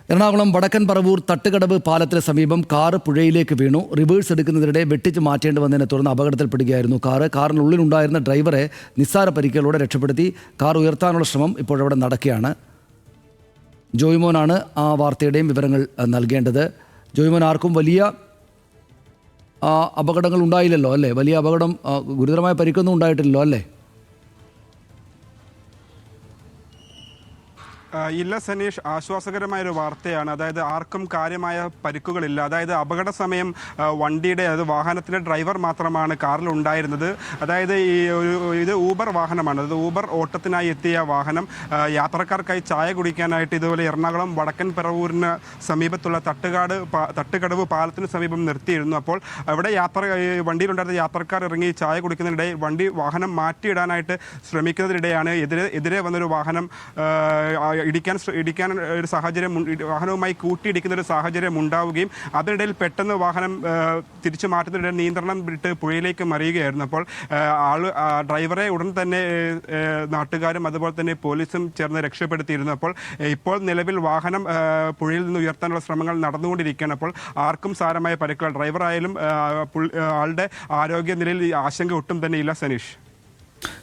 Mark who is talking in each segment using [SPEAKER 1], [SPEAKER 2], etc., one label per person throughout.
[SPEAKER 1] എറണാകുളം വടക്കൻ പറവൂർ തട്ടുകടവ് പാലത്തിന് സമീപം കാറ് പുഴയിലേക്ക് വീണു. റിവേഴ്സ് എടുക്കുന്നതിനിടെ വെട്ടിച്ച് മാറ്റേണ്ടി വന്നതിനെ തുടർന്ന് അപകടത്തിൽപ്പെടുകയായിരുന്നു കാറിനുള്ളിലുണ്ടായിരുന്ന ഡ്രൈവറെ നിസ്സാര പരിക്കുകളോടെ രക്ഷപ്പെടുത്തി. കാർ ഉയർത്താനുള്ള ശ്രമം ഇപ്പോഴവിടെ നടക്കുകയാണ്. ജോയ്മോനാണ് ആ വാർത്തയുടെയും വിവരങ്ങൾ നൽകേണ്ടത്. ജോയ്മോൻ, ആർക്കും വലിയ അപകടങ്ങൾ ഉണ്ടായില്ലല്ലോ അല്ലേ? വലിയ അപകടം, ഗുരുതരമായ പരിക്കൊന്നും ഉണ്ടായിട്ടില്ലല്ലോ അല്ലേ?
[SPEAKER 2] ഇല്ല സനീഷ്, ആശ്വാസകരമായൊരു വാർത്തയാണ്. അതായത് ആർക്കും കാര്യമായ പരിക്കുകളില്ല. അതായത് അപകട സമയം വണ്ടിയുടെ വാഹനത്തിലെ ഡ്രൈവർ മാത്രമാണ് കാറിൽ ഉണ്ടായിരുന്നത്. അതായത് ഇത് ഊബർ വാഹനമാണ്. അത് ഊബർ ഓട്ടത്തിനായി എത്തിയ വാഹനം യാത്രക്കാർക്കായി ചായ കുടിക്കാനായിട്ട് ഇതുപോലെ എറണാകുളം വടക്കൻ പറവൂരിന് സമീപത്തുള്ള തട്ടുകടവ് പാലത്തിന് സമീപം നിർത്തിയിരുന്നു. അപ്പോൾ അവിടെ വണ്ടിയിലുണ്ടായിരുന്ന യാത്രക്കാർ ഇറങ്ങി ചായ കുടിക്കുന്നതിനിടെ വാഹനം മാറ്റിയിടാനായിട്ട് ശ്രമിക്കുന്നതിനിടെയാണ് എതിരെ വന്നൊരു വാഹനം ഇടിക്കാൻ ഒരു സാഹചര്യം, വാഹനവുമായി കൂട്ടിയിടിക്കുന്ന ഒരു സാഹചര്യം ഉണ്ടാവുകയും അതിനിടയിൽ പെട്ടെന്ന് വാഹനം തിരിച്ചു മാറ്റുന്നതിനിടെ നിയന്ത്രണം വിട്ട് പുഴയിലേക്ക് മറിയുകയായിരുന്നു. അപ്പോൾ ഡ്രൈവറെ ഉടൻ തന്നെ നാട്ടുകാരും അതുപോലെ തന്നെ പോലീസും ചേർന്ന് രക്ഷപ്പെടുത്തിയിരുന്നു. ഇപ്പോൾ നിലവിൽ വാഹനം പുഴയിൽ നിന്ന് ഉയർത്താനുള്ള ശ്രമങ്ങൾ നടന്നുകൊണ്ടിരിക്കുകയാണ്. അപ്പോൾ ആർക്കും സാരമായ പരിക്കുകൾ, ഡ്രൈവറായാലും ആളുടെ ആരോഗ്യനിലയിൽ ആശങ്ക ഒട്ടും തന്നെ ഇല്ല സനീഷ്.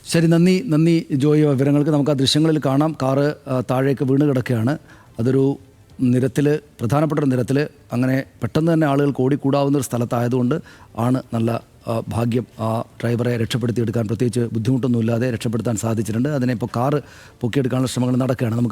[SPEAKER 1] ശരി, നന്ദി ജോയി. വിവരങ്ങൾക്ക് നമുക്ക് ആ ദൃശ്യങ്ങളിൽ കാണാം. കാറ് താഴേക്ക് വീണ് കിടക്കുകയാണ്. അതൊരു പ്രധാനപ്പെട്ട ഒരു നിരത്തിൽ അങ്ങനെ പെട്ടെന്ന് തന്നെ ആളുകൾക്ക് ഓടിക്കൂടാവുന്ന ഒരു സ്ഥലത്തായതുകൊണ്ട് നല്ല ഭാഗ്യം ആ ഡ്രൈവറെ രക്ഷപ്പെടുത്തിയെടുക്കാൻ, പ്രത്യേകിച്ച് ബുദ്ധിമുട്ടൊന്നുമില്ലാതെ രക്ഷപ്പെടുത്താൻ സാധിച്ചിട്ടുണ്ട്. അതിനെ ഇപ്പോൾ കാറ് പൊക്കിയെടുക്കാനുള്ള ശ്രമങ്ങൾ നടക്കുകയാണ്. നമുക്ക്